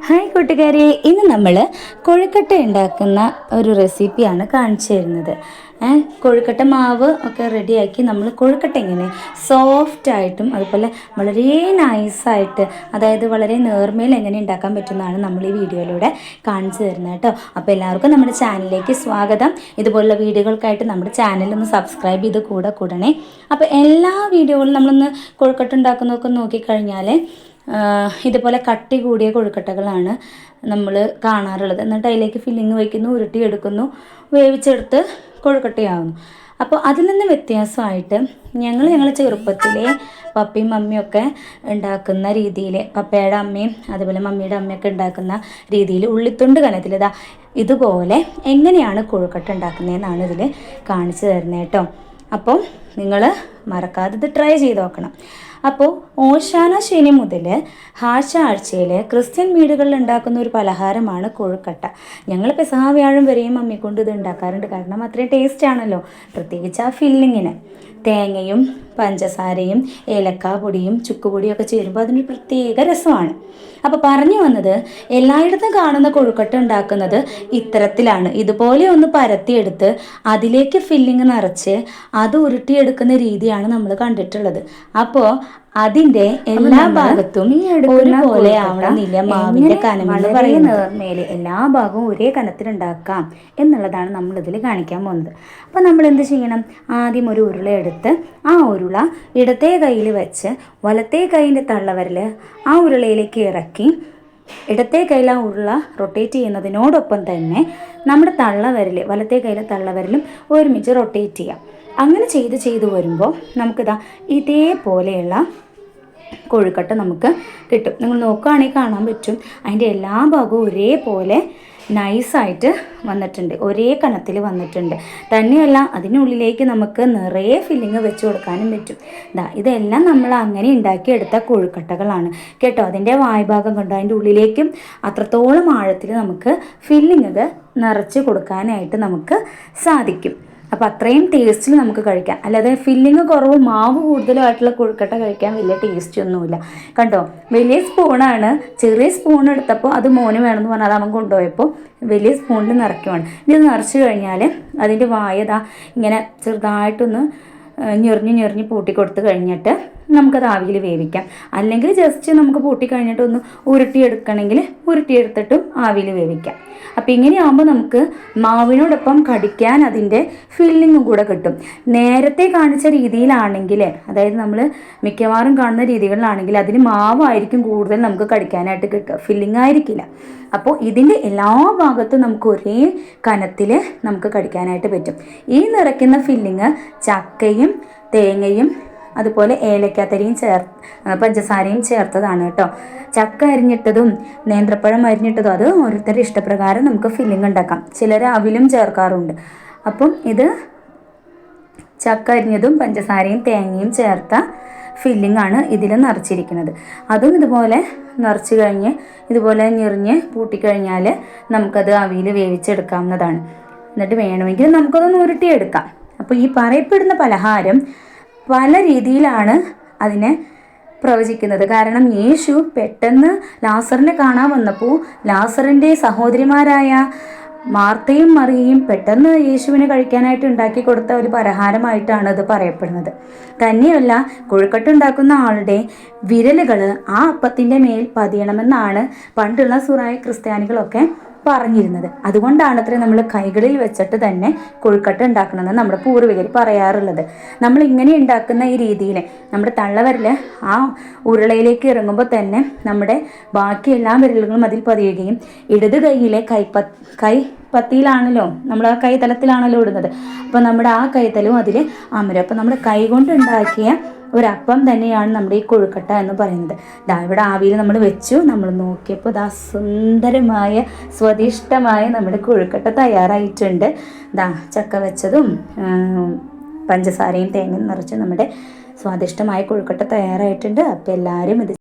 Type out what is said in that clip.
Hi കൂട്ടുകാരെ, ഇന്ന് നമ്മൾ കൊഴുക്കട്ട ഉണ്ടാക്കുന്ന ഒരു റെസിപ്പിയാണ് കാണിച്ചു തരുന്നത്. കൊഴുക്കട്ട മാവ് ഒക്കെ റെഡിയാക്കി നമ്മൾ കൊഴുക്കട്ട ഇങ്ങനെ സോഫ്റ്റായിട്ടും അതുപോലെ വളരെ നൈസായിട്ട്, അതായത് വളരെ നേർമയിൽ എങ്ങനെ ഉണ്ടാക്കാൻ പറ്റുന്നതാണ് നമ്മൾ ഈ വീഡിയോയിലൂടെ കാണിച്ചു തരുന്നത് കേട്ടോ. അപ്പോൾ എല്ലാവർക്കും നമ്മുടെ ചാനലിലേക്ക് സ്വാഗതം. ഇതുപോലുള്ള വീഡിയോകൾക്കായിട്ട് നമ്മുടെ ചാനലൊന്ന് സബ്സ്ക്രൈബ് ചെയ്ത് കൂടണേ. അപ്പോൾ എല്ലാ വീഡിയോകളും നമ്മളൊന്ന് കൊഴുക്കട്ട ഉണ്ടാക്കുന്നതൊക്കെ നോക്കിക്കഴിഞ്ഞാൽ ഇതുപോലെ കട്ടി കൂടിയ കൊഴുക്കട്ടകളാണ് നമ്മൾ കാണാറുള്ളത്. എന്നിട്ട് അതിലേക്ക് ഫില്ലിങ് വയ്ക്കുന്നു, ഉരുട്ടിയെടുക്കുന്നു, വേവിച്ചെടുത്ത് കൊഴുക്കട്ടയാകുന്നു. അപ്പോൾ അതിൽ നിന്ന് വ്യത്യാസമായിട്ട് ഞങ്ങൾ ചെറുപ്പത്തിലെ പപ്പയും മമ്മിയൊക്കെ ഉണ്ടാക്കുന്ന രീതിയിൽ, പപ്പയുടെ അമ്മയും അതുപോലെ മമ്മിയുടെ അമ്മയൊക്കെ ഉണ്ടാക്കുന്ന രീതിയിൽ ഉള്ളിത്തുണ്ട് കനത്തിൽ ഇതുപോലെ എങ്ങനെയാണ് കൊഴുക്കട്ട ഉണ്ടാക്കുന്നതെന്നാണ് ഇതിൽ കാണിച്ചു തരുന്നത് കേട്ടോ. അപ്പോൾ നിങ്ങൾ മറക്കാതെ ഇത് ട്രൈ ചെയ്ത് നോക്കണം. അപ്പോൾ ഓശാന ശനി മുതൽ ആഴ്ച ആഴ്ചയിൽ ക്രിസ്ത്യൻ വീടുകളിൽ ഉണ്ടാക്കുന്ന ഒരു പലഹാരമാണ് കൊഴുക്കട്ട. ഞങ്ങൾ പെസഹ വ്യാഴം വരെയും മമ്മി കൊണ്ട് ഇത് ഉണ്ടാക്കാറുണ്ട്. കാരണം അത്രയും ടേസ്റ്റ് ആണല്ലോ, പ്രത്യേകിച്ച് ആ ഫില്ലിങ്ങിന്. തേങ്ങയും പഞ്ചസാരയും ഏലക്കാപ്പൊടിയും ചുക്കുപൊടിയും ഒക്കെ ചേരുമ്പോൾ അതിനൊരു പ്രത്യേക രസമാണ്. അപ്പോൾ പറഞ്ഞു വന്നത്, എല്ലായിടത്തും കാണുന്ന കൊഴുക്കട്ട ഉണ്ടാക്കുന്നത് ഇത്തരത്തിലാണ്. ഇതുപോലെ ഒന്ന് പരത്തിയെടുത്ത് അതിലേക്ക് ഫില്ലിങ് നിറച്ച് അത് ഉരുട്ടിയെടുക്കുന്ന രീതിയാണ് നമ്മൾ കണ്ടിട്ടുള്ളത്. അപ്പോൾ അതിൻ്റെ എല്ലാ ഭാഗത്തും ഒരുപോലെ ആവണമെന്നില്ല. മാവിൻ്റെ കനമെന്ന് പറയുന്നത് നേർമേൽ എല്ലാ ഭാഗവും ഒരേ കനത്തിലുണ്ടാക്കാം എന്നുള്ളതാണ് നമ്മളിതിൽ കാണിക്കാൻ പോകുന്നത്. അപ്പോൾ നമ്മൾ എന്ത് ചെയ്യണം? ആദ്യം ഒരു ഉരുള എടുത്ത് ആ ഉരുള ഇടത്തെ കയ്യിൽ വെച്ച് വലത്തെ കൈയിൻ്റെ തള്ളവിരൽ ആ ഉരുളയിലേക്ക് ഇറക്കി ഇടത്തെ കയ്യിൽ ആ ഉരുള റൊട്ടേറ്റ് ചെയ്യുന്നതിനോടൊപ്പം തന്നെ നമ്മുടെ തള്ളവിരൽ, വലത്തെ കയ്യിലെ തള്ളവിരലും ഒരുമിച്ച് റൊട്ടേറ്റ് ചെയ്യാം. അങ്ങനെ ചെയ്ത് വരുമ്പോൾ നമുക്കിതാ ഇതേപോലെയുള്ള കൊഴുക്കട്ട നമുക്ക് കിട്ടും. നിങ്ങൾ നോക്കുകയാണെങ്കിൽ കാണാൻ പറ്റും, അതിൻ്റെ എല്ലാ ഭാഗവും ഒരേപോലെ നൈസായിട്ട് വന്നിട്ടുണ്ട്, ഒരേ കനത്തിൽ വന്നിട്ടുണ്ട്. തന്നെയല്ല, അതിനുള്ളിലേക്ക് നമുക്ക് നിറയെ ഫില്ലിങ് വെച്ച് കൊടുക്കാനും പറ്റും. ഇതെല്ലാം നമ്മൾ അങ്ങനെ ഉണ്ടാക്കിയെടുത്ത കൊഴുക്കട്ടകളാണ് കേട്ടോ. അതിൻ്റെ വായ്ഭാഗം കണ്ടോ, അതിൻ്റെ ഉള്ളിലേക്കും അത്രത്തോളം ആഴത്തിൽ നമുക്ക് ഫില്ലിങ് നിറച്ച് കൊടുക്കാനായിട്ട് നമുക്ക് സാധിക്കും. അപ്പോൾ അത്രയും ടേസ്റ്റിൽ നമുക്ക് കഴിക്കാം. അല്ലാതെ ഫില്ലിങ് കുറവ് മാവ് കൂടുതലുമായിട്ടുള്ള കൊഴുക്കട്ട കഴിക്കാൻ വലിയ ടേസ്റ്റ് ഒന്നുമില്ല. കണ്ടോ, വലിയ സ്പൂണാണ്. ചെറിയ സ്പൂൺ എടുത്തപ്പോൾ അത് മോന് വേണമെന്ന് പറഞ്ഞാൽ അത് അവൻ കൊണ്ടുപോയപ്പോൾ വലിയ സ്പൂണിൽ നിറയ്ക്കുവാണ്. ഇത് നിറച്ച് കഴിഞ്ഞാൽ അതിൻ്റെ വായതാ ഇങ്ങനെ ചെറുതായിട്ടൊന്ന് ഞെറിഞ്ഞ് പൂട്ടിക്കൊടുത്ത് കഴിഞ്ഞിട്ട് നമുക്കത് ആവിയിൽ വേവിക്കാം. അല്ലെങ്കിൽ ജസ്റ്റ് നമുക്ക് പൂട്ടി കഴിഞ്ഞിട്ടൊന്ന് ഉരുട്ടിയെടുക്കണമെങ്കിൽ ഉരുട്ടിയെടുത്തിട്ടും ആവിയിൽ വേവിക്കാം. അപ്പം ഇങ്ങനെയാകുമ്പോൾ നമുക്ക് മാവിനോടൊപ്പം കടിക്കാൻ അതിൻ്റെ ഫില്ലിങ്ങും കൂടെ കിട്ടും. നേരത്തെ കാണിച്ച രീതിയിലാണെങ്കിൽ, അതായത് നമ്മൾ മിക്കവാറും കാണുന്ന രീതികളിലാണെങ്കിൽ അതിന് മാവായിരിക്കും കൂടുതൽ നമുക്ക് കടിക്കാനായിട്ട് കിട്ടുക, ഫില്ലിങ് ആയിരിക്കില്ല. അപ്പോൾ ഇതിൻ്റെ എല്ലാ ഭാഗത്തും നമുക്ക് ഒരേ കനത്തിൽ നമുക്ക് കടിക്കാനായിട്ട് പറ്റും. ഈ നിറയ്ക്കുന്ന ഫില്ലിങ് ചക്കയും തേങ്ങയും അതുപോലെ ഏലക്കാത്തരിയും പഞ്ചസാരയും ചേർത്തതാണ് കേട്ടോ. ചക്ക അരിഞ്ഞിട്ടതും നേന്ത്രപ്പഴം അരിഞ്ഞിട്ടതും അത് ഓരോരുത്തരുടെ ഇഷ്ടപ്രകാരം നമുക്ക് ഫില്ലിങ് ഉണ്ടാക്കാം. ചിലർ അവിലും ചേർക്കാറുണ്ട്. അപ്പം ഇത് ചക്ക അരിഞ്ഞതും പഞ്ചസാരയും തേങ്ങയും ചേർത്ത ഫില്ലിംഗ് ആണ് ഇതിൽ നിറച്ചിരിക്കുന്നത്. അതും ഇതുപോലെ നിറച്ച് കഴിഞ്ഞ് ഇതുപോലെ ഞെറിഞ്ഞ് പൂട്ടിക്കഴിഞ്ഞാൽ നമുക്കത് ആവിയിൽ വേവിച്ചെടുക്കാവുന്നതാണ്. എന്നിട്ട് വേണമെങ്കിൽ നമുക്കതൊന്ന് ഉരുട്ടിയെടുക്കാം. അപ്പോൾ ഈ പറയപ്പെടുന്ന പലഹാരം പല രീതിയിലാണ് അതിനെ പ്രവചിക്കുന്നത്. കാരണം യേശു പെട്ടെന്ന് ലാസറിനെ കാണാൻ വന്നപ്പോൾ ലാസറിൻ്റെ സഹോദരിമാരായ മാർത്തയും മറിയയും പെട്ടെന്ന് യേശുവിനെ കഴിക്കാനായിട്ട് ഉണ്ടാക്കി കൊടുത്ത ഒരു പലഹാരമായിട്ടാണ് ഇത് പറയപ്പെടുന്നത്. തന്നെയല്ല, കൊഴുക്കട്ട ഉണ്ടാക്കുന്ന ആളുടെ വിരലുകൾ ആ അപ്പത്തിൻ്റെ മേൽ പതിയണമെന്നാണ് പണ്ടുള്ള സുറായ ക്രിസ്ത്യാനികളൊക്കെ പറഞ്ഞിരുന്നത്. അതുകൊണ്ടാണ് അത്രയും നമ്മൾ കൈകളിൽ വെച്ചിട്ട് തന്നെ കൊഴുക്കട്ട ഉണ്ടാക്കണമെന്ന് നമ്മുടെ പൂർവികർ പറയാറുള്ളത്. നമ്മൾ ഇങ്ങനെ ഉണ്ടാക്കുന്ന ഈ രീതിയിൽ നമ്മുടെ തള്ളവിരൽ ആ ഉരുളയിലേക്ക് ഇറങ്ങുമ്പോൾ തന്നെ നമ്മുടെ ബാക്കി എല്ലാ വിരലുകളും അതിൽ പതിയുകയും ഇടത് കൈയിലെ കൈപ്പത്തിയിലാണല്ലോ, നമ്മൾ ആ കൈതലത്തിലാണല്ലോ ഇടുന്നത്. അപ്പോൾ നമ്മുടെ ആ കൈതലവും അതിൽ അമരും. അപ്പോൾ നമ്മുടെ കൈ കൊണ്ട് ഉണ്ടാക്കിയ ഒരപ്പം തന്നെയാണ് നമ്മുടെ ഈ കൊഴുക്കട്ട എന്ന് പറയുന്നത്. ഇവിടെ ആവിയിൽ നമ്മൾ വെച്ചു, നമ്മൾ നോക്കിയപ്പോൾ സുന്ദരമായ സ്വാദിഷ്ടമായ നമ്മുടെ കൊഴുക്കട്ട തയ്യാറായിട്ടുണ്ട്. ചക്ക വെച്ചതും പഞ്ചസാരയും തേങ്ങയും നിറച്ച് നമ്മുടെ സ്വാദിഷ്ടമായ കൊഴുക്കട്ട തയ്യാറായിട്ടുണ്ട്. അപ്പോൾ എല്ലാവരും ഇത്